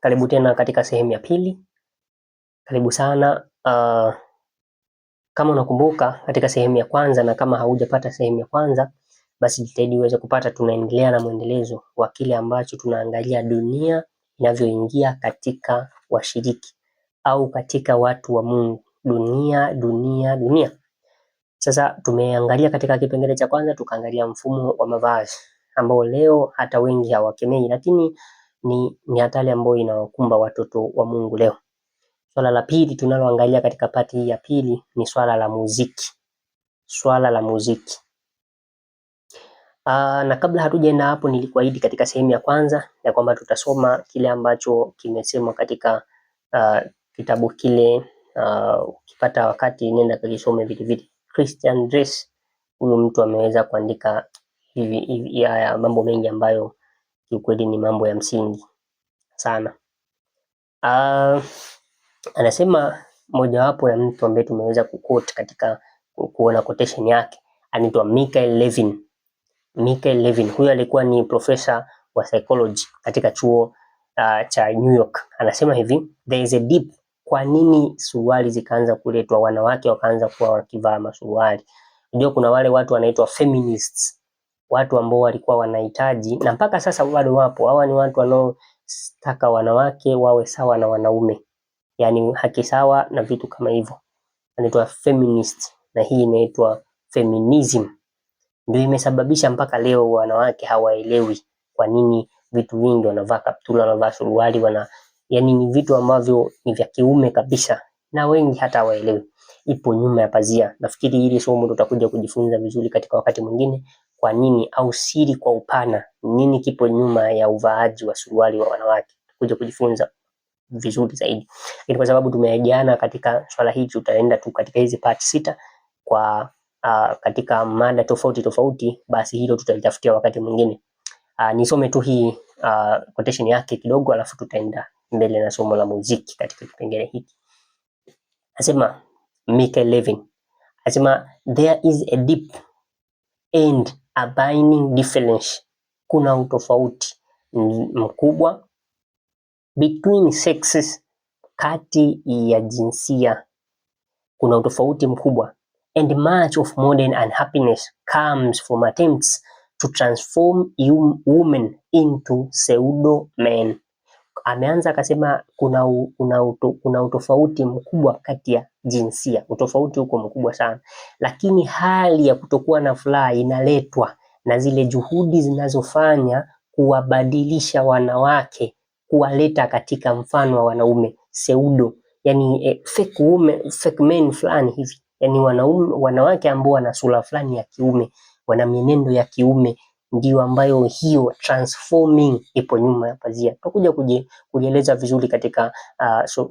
Karibu tena katika sehemu ya pili. Karibu sana. Kama unakumbuka katika sehemu ya kwanza, na kama haujapata sehemu ya kwanza, basi jitahidi uweze kupata. Tunaendelea na mwendelezo wa kile ambacho tunaangalia dunia inavyoingia katika washiriki au katika watu wa Mungu. Dunia. Sasa tumeangalia katika kipengele cha kwanza, tukaangalia mfumo wa mavazi ambao leo hata wengi hawakemei, lakini ni hatari ambayo inawakumba watoto wa Mungu leo. Swala la pili tunaloangalia katika pati hii ya pili ni swala la muziki. Na kabla hatujaenda hapo, nilikuahidi katika sehemu ya kwanza ya kwamba tutasoma kile ambacho kimesemwa katika kitabu kile. Ukipata wakati nenda kujisome vile. Christian Dress, huyu mtu ameweza kuandika hivi ya mambo mengi ambayo kiukweli ni mambo ya msingi sana. Anasema mojawapo ya mtu ambaye tumeweza kuquote katika kuona quotation yake anaitwa Michael Levin. Huyu alikuwa ni profesa wa psychology katika chuo cha New York. Anasema hivi, there is a deep. Kwa nini suruali zikaanza kuletwa, wanawake wakaanza kuwa wakivaa masuruali? Ndio kuna wale watu wanaitwa feminists, watu ambao walikuwa wanahitaji, na mpaka sasa bado wapo. Hawa ni watu wanaotaka wanawake wawe sawa na wanaume, yani haki sawa na vitu kama hivyo, anaitwa feminist, na hii inaitwa feminism. Ndio imesababisha mpaka leo wanawake hawaelewi kwa nini vitu vingi wanavaa kaptula, wanavaa suruali, yani ni vitu ambavyo ni vya kiume kabisa, na wengi hata hawaelewi. Ipo nyuma ya pazia. Nafikiri hili somo tutakuja kujifunza vizuri katika wakati mwingine, kwa nini, au siri kwa upana, nini kipo nyuma ya uvaaji wa suruali wa wanawake. Tutakuja kujifunza vizuri zaidi. Lakini kwa sababu tumeajiana katika swala hili, tutaenda tu katika hizi part 6 kwa katika mada tofauti, basi hilo tutalitafutia wakati mwingine. Nisome tu hii quotation yake kidogo, alafu tutaenda mbele na somo la muziki katika kipengele hiki. Anasema Michael Levin, anasema there is a deep and abiding difference. Kuna utofauti mkubwa between sexes, kati ya jinsia. Kuna utofauti mkubwa, and much of modern unhappiness comes from attempts to transform women into pseudo men. Ameanza akasema kuna utofauti mkubwa kati ya jinsia. Utofauti huko mkubwa sana, lakini hali ya kutokuwa na furaha inaletwa na zile juhudi zinazofanya kuwabadilisha wanawake, kuwaleta katika mfano wa wanaume pseudo, yani fake men fulani hivi, yani wanawake ambao wana sura fulani ya kiume, wana mienendo ya kiume, ndio ambayo hiyo transforming ipo nyuma ya pazia. Tutakuja kujieleza vizuri katika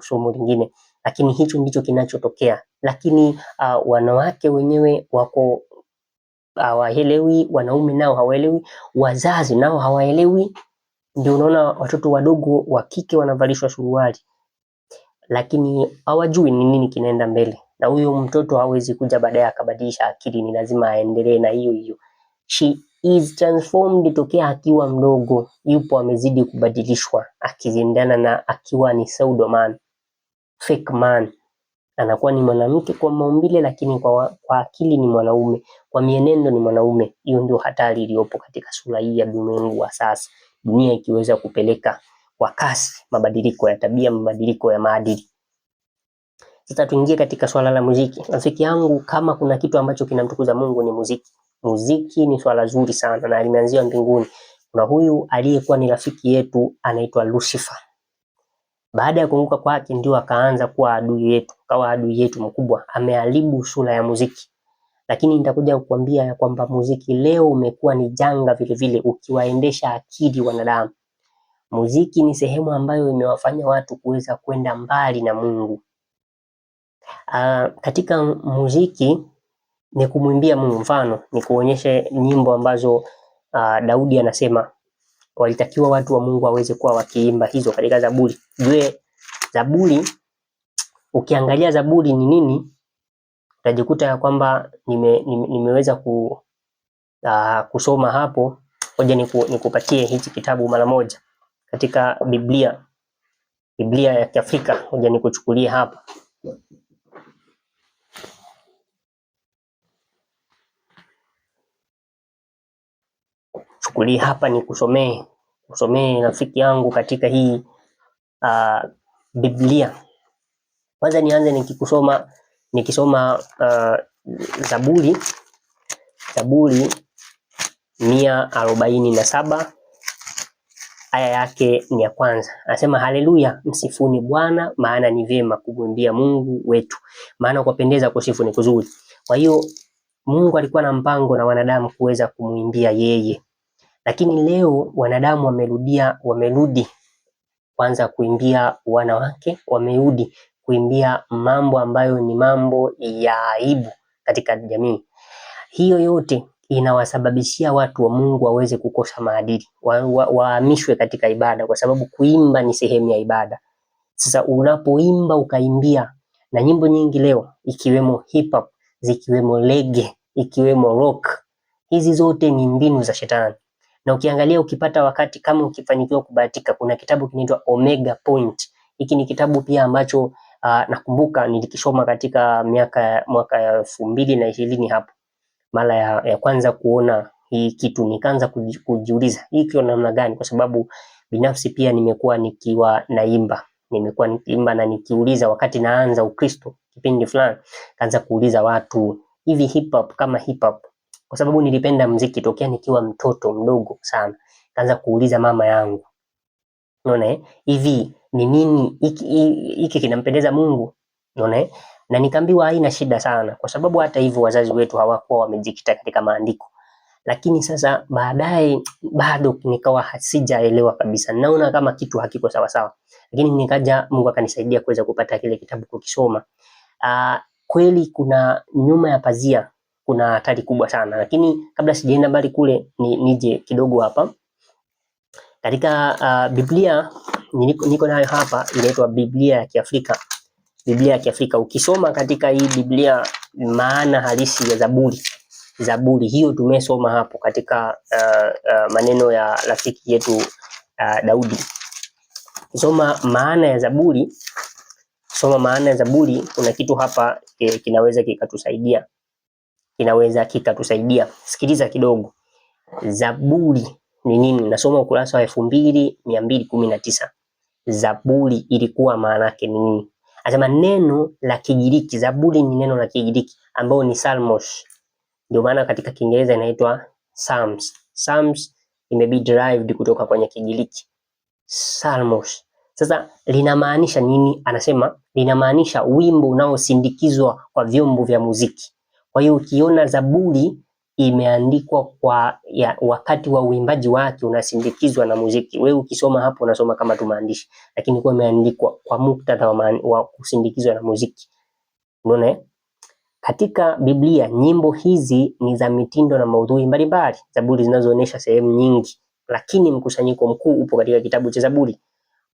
somo lingine, lakini hicho ndicho kinachotokea. Lakini wanawake wenyewe wako hawaelewi, wanaume nao hawaelewi, wazazi nao hawaelewi. Ndio unaona watoto wadogo wa kike wanavalishwa suruali, lakini hawajui ni nini kinaenda mbele, na huyo mtoto hawezi kuja baadaye akabadilisha akili, ni lazima aendelee na hiyo. She is transformed tokea akiwa mdogo, yupo amezidi kubadilishwa, akizindana na akiwa ni pseudo man, fake man. Anakuwa ni mwanamke kwa maumbile, lakini kwa akili ni mwanaume, kwa mienendo ni mwanaume. Hiyo ndio hatari iliyopo katika sura hii ya ulimwengu wa sasa, dunia ikiweza kupeleka kwa kasi mabadiliko ya tabia, mabadiliko ya maadili. Sasa tuingie katika swala la muziki. Rafiki yangu, kama kuna kitu ambacho kinamtukuza Mungu ni muziki. Muziki ni swala zuri sana na limeanzia mbinguni. Kuna huyu aliyekuwa ni rafiki yetu anaitwa Lucifer. Baada ya kuanguka kwake ndio akaanza kuwa adui yetu, kawa adui yetu mkubwa. Ameharibu sura ya muziki. Lakini nitakuja kukuambia kwamba muziki leo umekuwa ni janga vile ukiwaendesha akili wanadamu. Muziki ni sehemu ambayo imewafanya watu kuweza kwenda mbali na Mungu. Katika muziki ni kumwimbia Mungu. Mfano ni kuonyeshe nyimbo ambazo Daudi anasema walitakiwa watu wa Mungu waweze kuwa wakiimba hizo katika Zaburi. Zaburi, ukiangalia Zaburi ni nini, utajikuta ya kwamba nimeweza kusoma hapo. Ngoja nikupatie hichi kitabu mara moja katika Biblia ya Kiafrika. Ngoja nikuchukulie hapa. Chukulia hapa nikusomee rafiki yangu katika hii Biblia. Kwanza nianze nikisoma Zaburi 147 aya yake ni ya kwanza. Anasema haleluya, msifuni Bwana, maana ni vyema kumwimbia Mungu wetu, maana kupendeza kusifu ni kuzuri. Kwa hiyo Mungu alikuwa na mpango na wanadamu kuweza kumwimbia yeye, lakini leo wanadamu wamerudi kwanza kuimbia wanawake, wamerudi kuimbia mambo ambayo ni mambo ya aibu katika jamii. Hiyo yote inawasababishia watu wa Mungu waweze kukosa maadili, wahamishwe katika ibada, kwa sababu kuimba ni sehemu ya ibada. Sasa unapoimba ukaimbia, na nyimbo nyingi leo ikiwemo hip hop, zikiwemo reggae, ikiwemo rock, hizi zote ni mbinu za shetani. Na ukiangalia, ukipata wakati, kama ukifanikiwa kubahatika, kuna kitabu kinaitwa Omega Point. Hiki ni kitabu pia ambacho nakumbuka nilikisoma katika mwaka ya 2020 hapo. Mara ya kwanza kuona hii kitu nikaanza kujiuliza hii kwa namna gani, kwa sababu binafsi pia nimekuwa naimba na nikiuliza, wakati naanza Ukristo kipindi fulani, kaanza kuuliza watu, hivi hip hop kama hip hop, kwa sababu nilipenda muziki tokea nikiwa mtoto mdogo sana. Kaanza kuuliza mama yangu, unaona hivi ni nini hiki kinampendeza Mungu, unaona, na nikaambiwa haina shida sana, kwa sababu hata hivyo wazazi wetu hawakuwa wamejikita katika maandiko. Lakini sasa baadaye bado nikawa sijaelewa kabisa, naona kama kitu hakiko sawa sawa, lakini nikaja, Mungu akanisaidia kuweza kupata kile kitabu kukisoma. Kweli kuna nyuma ya pazia kuna hatari kubwa sana, lakini kabla sijaenda mbali kule, nije kidogo hapa katika Biblia niko nayo hapa, inaitwa Biblia ya Kiafrika. Biblia ya Kiafrika, ukisoma katika hii Biblia maana halisi ya Zaburi hiyo tumesoma hapo katika maneno ya rafiki yetu Daudi. Soma maana ya Zaburi, kuna kitu hapa kinaweza kikatusaidia. Sikiliza kidogo. Zaburi ni nini? Nasoma ukurasa wa 2219. Zaburi ilikuwa maana yake ni nini? Anasema neno la Kigiriki, Zaburi ni neno la Kigiriki ambao ni Psalmos. Ndio maana katika Kiingereza inaitwa Psalms. Psalms imebi derived kutoka kwenye Kigiriki Psalmos. Sasa linamaanisha nini? Anasema linamaanisha wimbo unaosindikizwa kwa vyombo vya muziki. Kwa hiyo ukiona Zaburi imeandikwa wakati wa uimbaji wake unasindikizwa na muziki, wewe ukisoma hapo unasoma kama tu maandishi, lakini kwa imeandikwa kwa muktadha wa kusindikizwa na muziki. Unaona? Katika Biblia nyimbo hizi ni za mitindo na maudhui mbalimbali, Zaburi zinazoonyesha sehemu nyingi, lakini mkusanyiko mkuu upo katika kitabu cha Zaburi.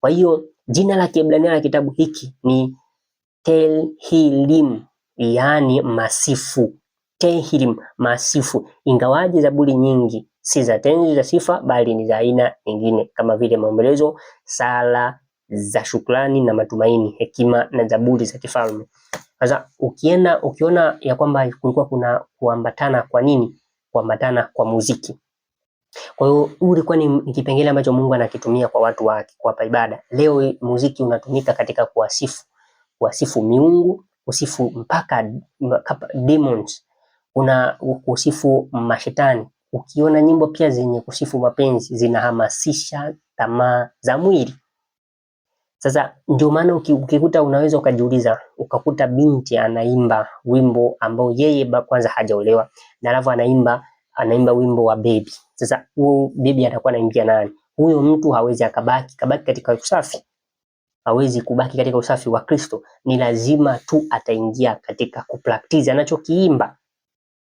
Kwa hiyo jina la Kiebrania la kitabu hiki ni Tehillim, yaani masifu. Tehillim, masifu. Ingawaje Zaburi nyingi si za tenzi za sifa, bali ni za aina nyingine kama vile maombolezo, sala za shukrani na matumaini, hekima na zaburi za kifalme. Sasa ukiona ya kwamba kulikuwa kuna kuambatana, kwa nini? Kuambatana kwa muziki. Kwa hiyo ulikuwa ni kipengele ambacho Mungu anakitumia kwa watu wake kwa ibada. Leo muziki unatumika katika kuwasifu miungu, kusifu mpaka demons, kusifu mashetani. Ukiona nyimbo pia zenye kusifu mapenzi zinahamasisha tamaa za mwili. Sasa ndio maana ukikuta, unaweza ukajiuliza, ukakuta binti anaimba wimbo ambao yeye kwanza hajaolewa, na alafu anaimba wimbo wa baby. Sasa huyo baby atakuwa anaimbia nani? Huyo mtu hawezi akabaki katika usafi. Hawezi kubaki katika usafi wa Kristo. Ni lazima tu ataingia katika kupractice anachokiimba.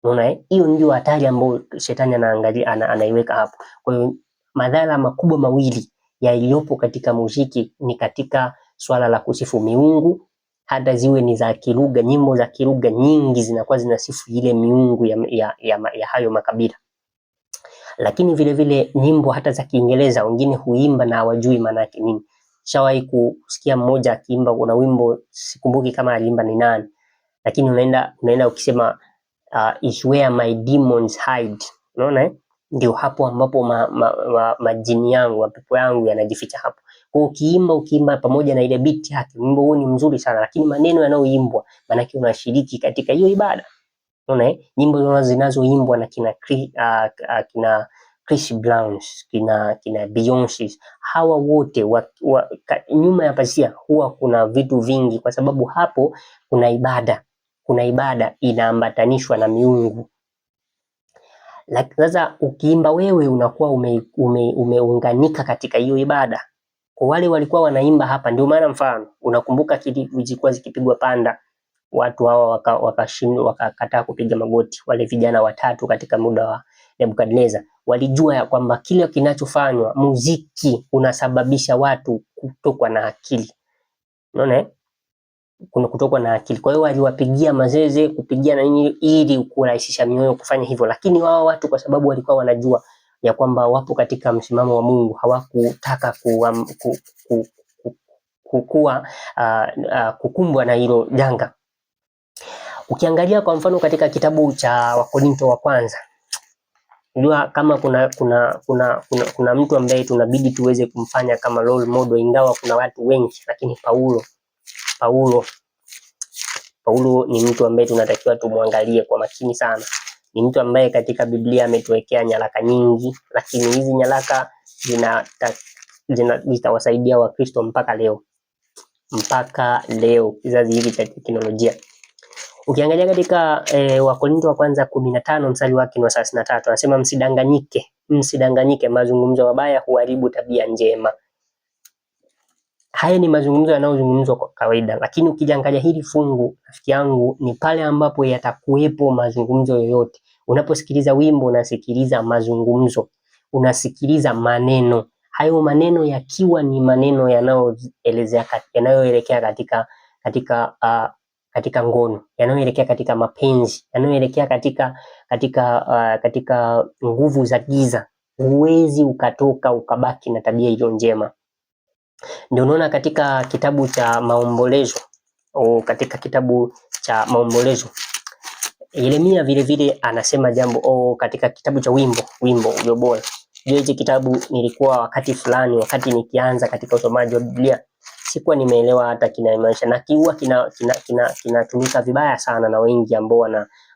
Unaona, hiyo ndio hatari ambayo shetani anaangalia, anaiweka hapo. Kwa hiyo madhara makubwa mawili yaliyopo katika muziki ni katika swala la kusifu miungu, hata ziwe ni za kilugha. Nyimbo za kilugha nyingi zinakuwa zinasifu ile miungu ya hayo makabila. Lakini vile vile nyimbo hata za Kiingereza wengine huimba na hawajui maana yake nini. Shawahi kusikia mmoja akiimba, kuna wimbo sikumbuki kama aliimba ni nani, lakini unaenda ukisema is where my demons hide. Unaona ndio hapo ambapo majini yangu, mapepo yangu yanajificha hapo. Kwa ukiimba pamoja na ile beat yake, wimbo huo ni mzuri sana, lakini maneno yanayoimbwa maana yake unashiriki katika hiyo ibada. Unaona nyimbo zinazoimbwa na kina Chris Brown, kina Beyonce, hawa wote nyuma ya pazia huwa kuna vitu vingi, kwa sababu hapo kuna ibada inaambatanishwa na miungu. Sasa ukiimba wewe unakuwa umeunganika katika hiyo ibada. Kwa wale walikuwa wanaimba hapa, ndio maana mfano unakumbuka zilikuwa zikipigwa panda, watu hawa wakashindwa, wakakataa kupiga magoti. Wale vijana watatu katika muda wa Nebukadneza walijua ya kwamba kile kinachofanywa, muziki unasababisha watu kutokwa na akili. Unaona kuna kutokwa na akili. Kwa hiyo waliwapigia mazeze, kupigia na nini ili kurahisisha mioyo kufanya hivyo, lakini wao watu kwa sababu walikuwa wanajua ya kwamba wapo katika msimamo wa Mungu, hawakutaka kukumbwa na hilo janga. Ukiangalia kwa mfano katika kitabu cha Wakorinto wa kwanza, unajua kama kuna mtu ambaye tunabidi tuweze kumfanya kama role model, ingawa kuna watu wengi, lakini Paulo ni mtu ambaye tunatakiwa tumwangalie kwa makini sana. Ni mtu ambaye katika Biblia ametuwekea nyaraka nyingi, lakini hizi nyaraka zitawasaidia Wakristo mpaka leo kizazi hiki cha teknolojia. Ukiangalia katika Wakorinto wa kwanza 15 mstari wake wa 33 anasema msidanganyike, mazungumzo mabaya huharibu tabia njema. Haya ni mazungumzo yanayozungumzwa kwa kawaida, lakini ukiangalia hili fungu, rafiki yangu, ni pale ambapo yatakuwepo mazungumzo yoyote. Unaposikiliza wimbo unasikiliza mazungumzo, unasikiliza maneno. Hayo maneno yakiwa ni maneno yanayoelekea katika ngono, yanayoelekea katika mapenzi, yanayoelekea katika nguvu za giza, huwezi ukabaki na tabia hiyo njema. Ndio unaona katika kitabu cha Maombolezo Yeremia vile vile anasema jambo katika kitabu cha wimbo ulio bora. Hichi kitabu nilikuwa wakati fulani, wakati nikianza katika usomaji wa Biblia, sikuwa nimeelewa hata kinamaanisha, na kiua kinatumika vibaya sana na wengi ambao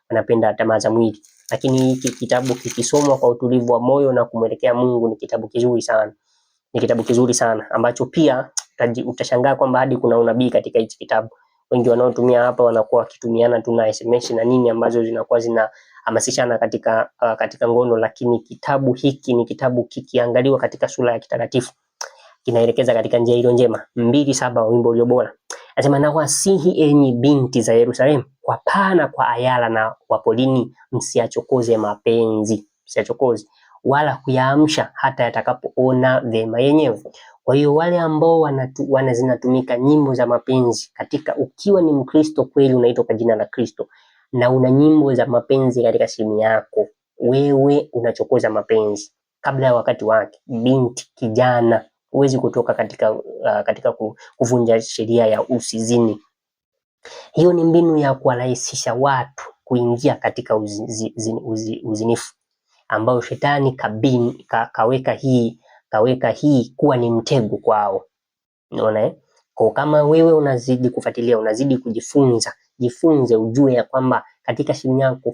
wanapenda tamaa za mwili. Lakini hiki kitabu kikisomwa kwa utulivu wa moyo na kumwelekea Mungu ni kitabu kizuri sana ambacho pia utashangaa kwamba hadi kuna unabii katika hichi kitabu. Wengi wanaotumia hapa wanakuwa wakitumiana tu na SMS na nini ambazo zinakuwa zinahamasishana katika ngono, lakini kitabu hiki ni kitabu kikiangaliwa katika sura ya kitakatifu kinaelekeza katika njia iliyo njema. 2:7 wimbo ulio bora. Anasema nawasihi enyi binti za Yerusalemu, kwa paa na kwa ayala na wapolini, msiachokoze mapenzi, wala kuyaamsha hata yatakapoona vema yenyewe. Kwa hiyo wale ambao zinatumika nyimbo za mapenzi ukiwa ni Mkristo kweli, unaitwa kwa jina la Kristo na una nyimbo za mapenzi katika simu yako, wewe unachokoza mapenzi kabla ya wakati wake. Binti, kijana, huwezi kutoka katika kuvunja sheria ya usizini. Hiyo ni mbinu ya kuwarahisisha watu kuingia katika uzinifu, ambao shetani kaweka hii kuwa ni mtego kwao. Unaona Kwa kama wewe unazidi kufuatilia, unazidi kujifunza, jifunze, ujue ya kwamba katika simu yako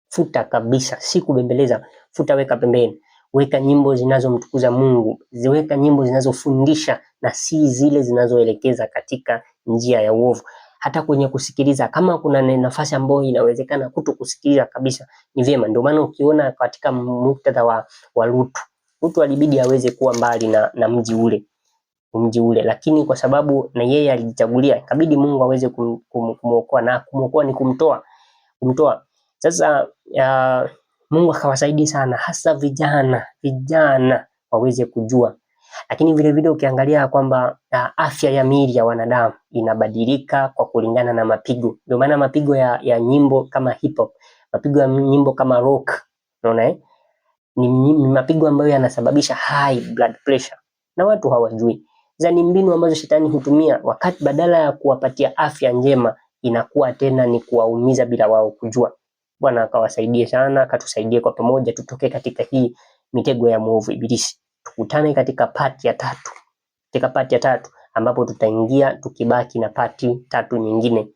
futa kabisa, si kubembeleza, futa, weka pembeni. Weka nyimbo zinazomtukuza Mungu, ziweka nyimbo zinazofundisha na si zile zinazoelekeza katika njia ya uovu. Hata kwenye kusikiliza, kama kuna nafasi ambayo inawezekana kutokusikiliza kabisa, ni vyema. Ndio maana ukiona katika muktadha wa Lutu alibidi aweze kuwa mbali na mji ule, lakini kwa sababu na yeye alijichagulia, ikabidi Mungu aweze kumuokoa, na kumuokoa ni kumtoa. Sasa Mungu akawasaidia sana, hasa vijana waweze kujua. Lakini vile vile ukiangalia kwamba afya ya miili ya wanadamu inabadilika kwa kulingana na mapigo. Ndio maana mapigo ya nyimbo kama hip hop, mapigo ya nyimbo kama rock, unaona ni mapigo ambayo yanasababisha high blood pressure na watu hawajui. Ni mbinu ambazo shetani hutumia, wakati badala ya kuwapatia afya njema inakuwa tena ni kuwaumiza bila wao kujua. Bwana akawasaidie sana, akatusaidie kwa pamoja tutoke katika hii mitego ya mwovu ibilisi. Tukutane katika part ya 3. Katika part ya 3 ambapo tutaingia tukibaki na part 3 nyingine,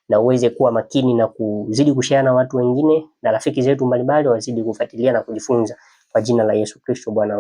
na uweze kuwa makini na kuzidi kushare na watu wengine na rafiki zetu mbalimbali wazidi kufuatilia na kujifunza kwa jina la Yesu Kristo Bwana.